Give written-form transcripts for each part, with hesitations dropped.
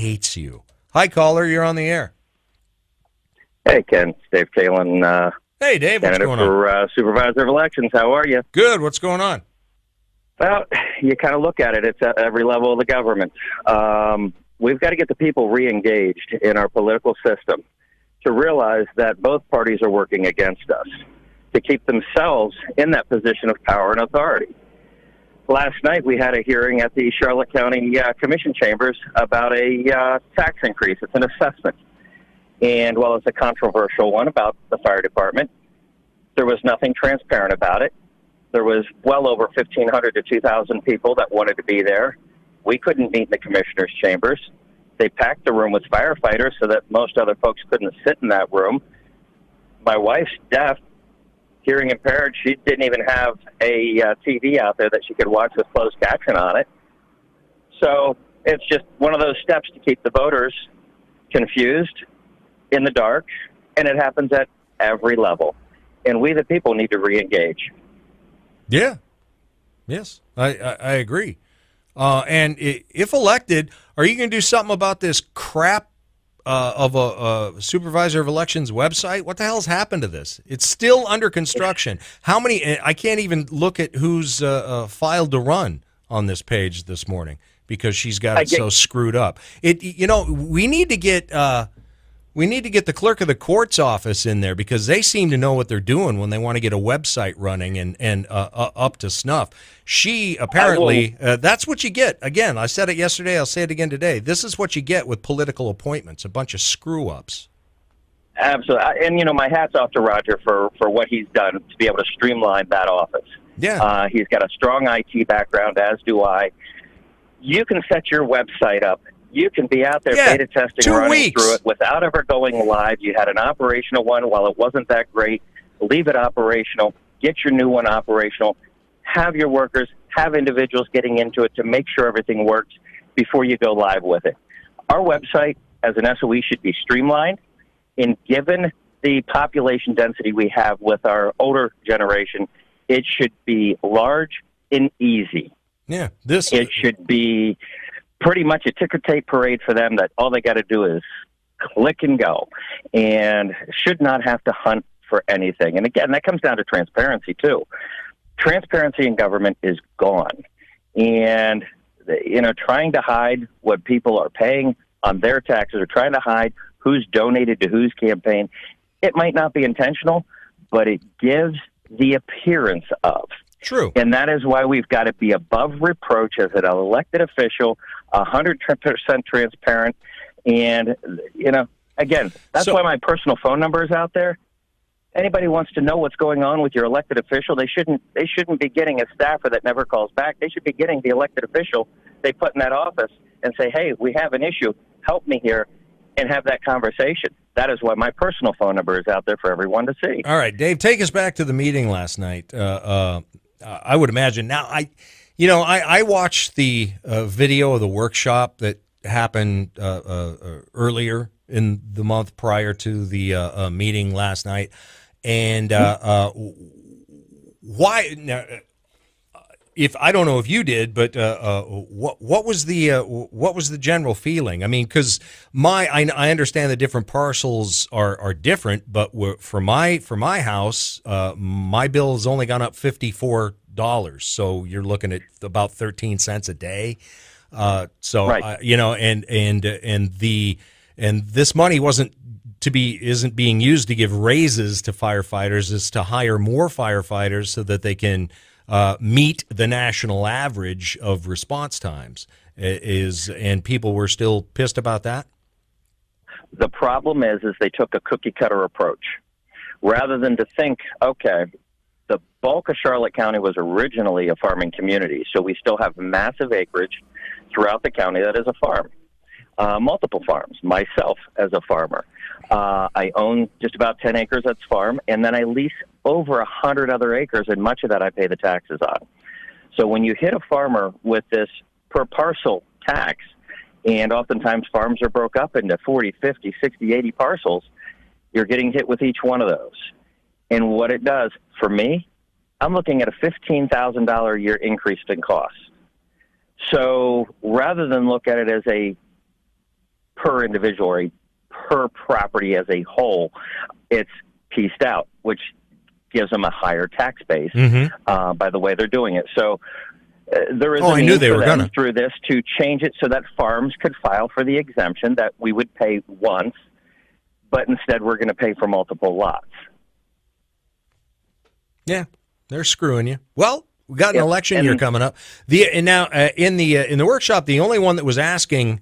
hates you. Hi, caller. You're on the air. Hey, Ken. It's Dave Kalin. Hey, Dave. What's going on? For Supervisor of Elections. How are you? Good. What's going on? Well, you kind of look at it. It's at every level of the government. We've got to get the people re-engaged in our political system to realize that both parties are working against us to keep themselves in that position of power and authority. Last night, we had a hearing at the Charlotte County Commission chambers about a tax increase. It's an assessment. And while it's a controversial one about the fire department, there was nothing transparent about it. There was well over 1,500 to 2,000 people that wanted to be there. We couldn't meet in the commissioners' chambers. They packed the room with firefighters so that most other folks couldn't sit in that room. My wife's deaf, hearing impaired. She didn't even have a TV out there that she could watch with closed caption on it. So it's just one of those steps to keep the voters confused, in the dark, and it happens at every level. And we, the people, need to re-engage. Yeah. Yes, I agree. And if elected, are you going to do something about this crap of a Supervisor of Elections website? What the hell's happened to this? It's still under construction. How many? I can't even look at who's filed to run on this page this morning because she's got it so screwed up. You know, we need to get the clerk of the court's office in there because they seem to know what they're doing when they want to get a website running and up to snuff. She apparently, that's what you get. Again, I said it yesterday, I'll say it again today. This is what you get with political appointments, a bunch of screw-ups. Absolutely. And, you know, my hat's off to Roger for what he's done to be able to streamline that office. Yeah. He's got a strong IT background, as do I. You can set your website up. You can be out there beta testing, running through it without ever going live. You had an operational one. While it wasn't that great, leave it operational. Get your new one operational. Have your workers, have individuals getting into it to make sure everything works before you go live with it. Our website, as an SOE, should be streamlined. And given the population density we have with our older generation, it should be large and easy. Yeah, it should be pretty much a ticker tape parade for them that all they got to do is click and go and should not have to hunt for anything. And again, that comes down to transparency too. Transparency in government is gone. And, you know, trying to hide what people are paying on their taxes or trying to hide who's donated to whose campaign, it might not be intentional, but it gives the appearance of. True. And that is why we've got to be above reproach as an elected official, 100% transparent. And, you know, again, that's why my personal phone number is out there. Anybody wants to know what's going on with your elected official, they shouldn't be getting a staffer that never calls back. They should be getting the elected official they put in that office and say, hey, we have an issue. Help me here, and have that conversation. That is why my personal phone number is out there for everyone to see. All right, Dave, take us back to the meeting last night. I would imagine now. I watched the video of the workshop that happened earlier in the month prior to the meeting last night, and why? Now, if I don't know if you did, but what was the general feeling? I mean, because I understand the different parcels are different, but for my house, my bill has only gone up $54, so you're looking at about 13 cents a day. Right. You know, and this money isn't being used to give raises to firefighters. It's to hire more firefighters so that they can meet the national average of response times. And people were still pissed about that? The problem is they took a cookie-cutter approach. Rather than to think, okay, the bulk of Charlotte County was originally a farming community, so we still have massive acreage throughout the county that is a farm. Multiple farms, myself as a farmer. I own just about 10 acres that's farm, and then I lease over 100 other acres, and much of that I pay the taxes on. So when you hit a farmer with this per parcel tax, and oftentimes farms are broke up into 40, 50, 60, 80 parcels, you're getting hit with each one of those. And what it does, for me, I'm looking at a $15,000 a year increase in costs. So rather than look at it as a per individual or per property as a whole. It's pieced out, which gives them a higher tax base by the way they're doing it. So there is a need for them through this to change it so that farms could file for the exemption that we would pay once, but instead we're going to pay for multiple lots. Yeah, they're screwing you. Well, we got an election year coming up. In the workshop, the only one that was asking,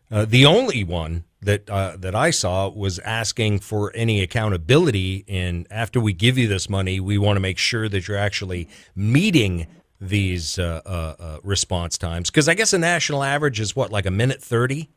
the only one that I saw was asking for any accountability. And after we give you this money, we want to make sure that you're actually meeting these response times, because I guess the national average is what, like a minute 30.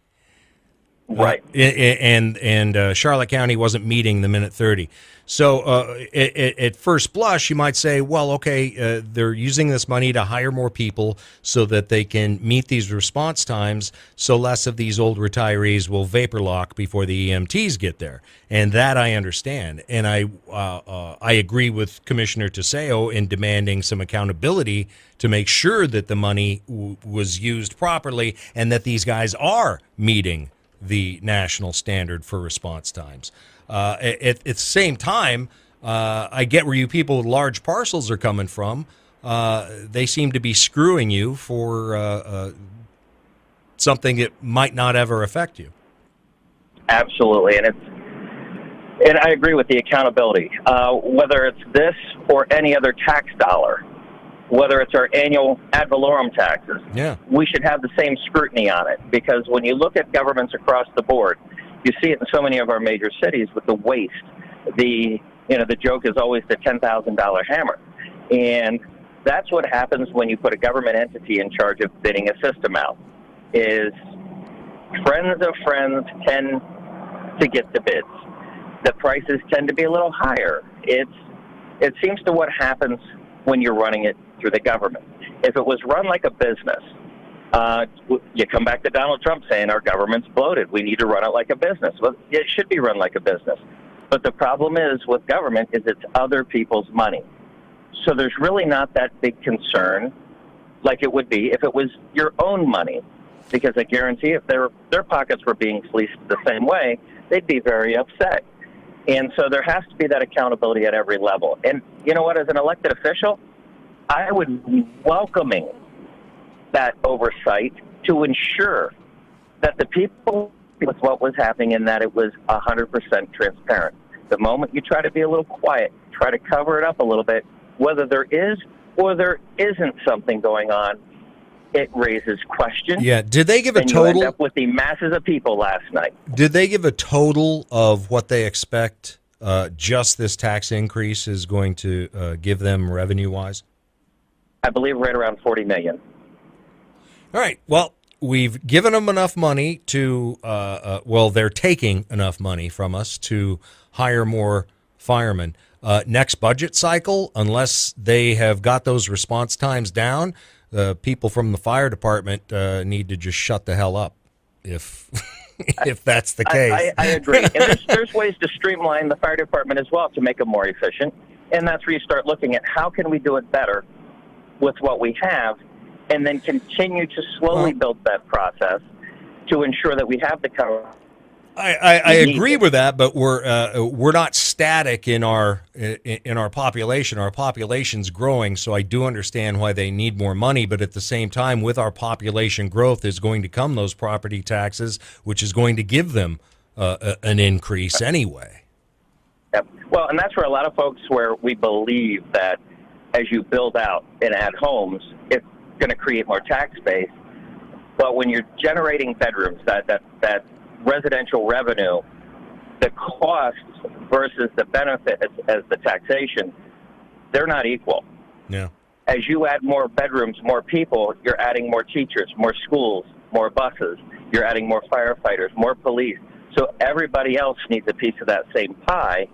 Right. And Charlotte County wasn't meeting the minute 30. So at first blush, you might say, well, okay, they're using this money to hire more people so that they can meet these response times, so less of these old retirees will vapor lock before the EMTs get there. And that I understand. And I agree with Commissioner Teseo in demanding some accountability to make sure that the money was used properly and that these guys are meeting the national standard for response times. At the same time, I get where you people with large parcels are coming from. They seem to be screwing you for something that might not ever affect you. Absolutely, and I agree with the accountability. Whether it's this or any other tax dollar, whether it's our annual ad valorem taxes, we should have the same scrutiny on it, because when you look at governments across the board, you see it in so many of our major cities with the waste. The joke is always the $10,000 hammer. And that's what happens when you put a government entity in charge of bidding a system out, is friends of friends tend to get the bids. The prices tend to be a little higher. It seems to what happens when you're running it through the government. If it was run like a business, you come back to Donald Trump saying our government's bloated. We need to run it like a business. Well, it should be run like a business. But the problem is with government is it's other people's money. So there's really not that big concern like it would be if it was your own money. Because I guarantee if their pockets were being fleeced the same way, they'd be very upset. And so there has to be that accountability at every level. And you know what, as an elected official, I would be welcoming that oversight to ensure that the people with what was happening and that it was 100% transparent. The moment you try to be a little quiet, try to cover it up a little bit, whether there is or there isn't something going on, it raises questions. Yeah. Did they give a total? You end up with the masses of people last night. Did they give a total of what they expect just this tax increase is going to give them revenue-wise? I believe right around $40 million. All right. Well, we've given them enough money to, they're taking enough money from us to hire more firemen. Next budget cycle, unless they have got those response times down, people from the fire department need to just shut the hell up if that's the case. I agree. And there's ways to streamline the fire department as well to make them more efficient. And that's where you start looking at how can we do it better with what we have, and then continue to slowly build that process to ensure that we have the cover. I agree with that, but we're not static in our population. Our population's growing, so I do understand why they need more money. But at the same time, with our population growth, is going to come those property taxes, which is going to give them an increase anyway. Yep. Well, and that's where a lot of folks where we believe that as you build out and add homes, it's going to create more tax base. But when you're generating bedrooms, that residential revenue, the cost versus the benefit as the taxation, they're not equal. Yeah. As you add more bedrooms, more people, you're adding more teachers, more schools, more buses. You're adding more firefighters, more police. So everybody else needs a piece of that same pie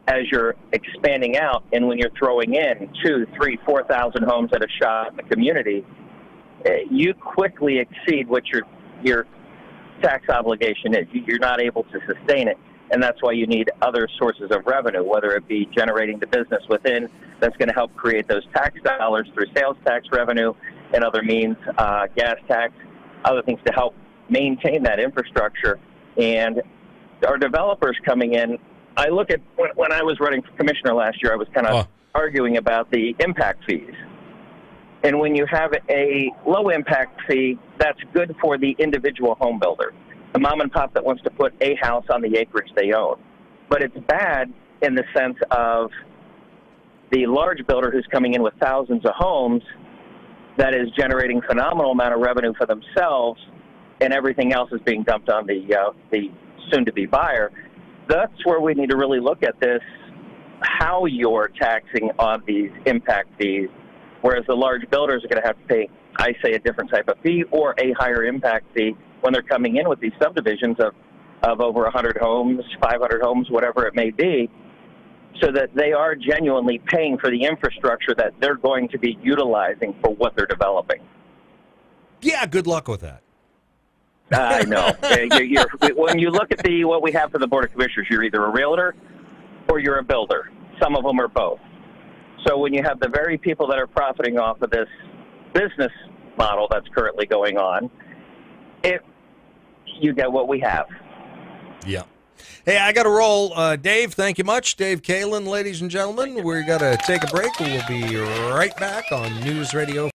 as you're expanding out. And when you're throwing in 2,000, 3,000, 4,000 homes at a shot in the community, you quickly exceed what your tax obligation is. You're not able to sustain it, and that's why you need other sources of revenue, whether it be generating the business within that's going to help create those tax dollars through sales tax revenue and other means, gas tax, other things to help maintain that infrastructure. And our developers coming in, I look at when I was running for commissioner last year, I was kind of arguing about the impact fees. And when you have a low impact fee, that's good for the individual home builder, the mom and pop that wants to put a house on the acreage they own. But it's bad in the sense of the large builder who's coming in with thousands of homes that is generating phenomenal amount of revenue for themselves, and everything else is being dumped on the soon-to-be buyer. That's where we need to really look at this, how you're taxing on these impact fees, whereas the large builders are going to have to pay, I say, a different type of fee or a higher impact fee when they're coming in with these subdivisions of over 100 homes, 500 homes, whatever it may be, so that they are genuinely paying for the infrastructure that they're going to be utilizing for what they're developing. Yeah, good luck with that. I know. When you look at what we have for the Board of Commissioners, you're either a realtor or you're a builder. Some of them are both. So when you have the very people that are profiting off of this business model that's currently going on, you get what we have. Yeah. Hey, I got to roll. Dave, thank you much. Dave Kalin, ladies and gentlemen. We're going to take a break. We'll be right back on News Radio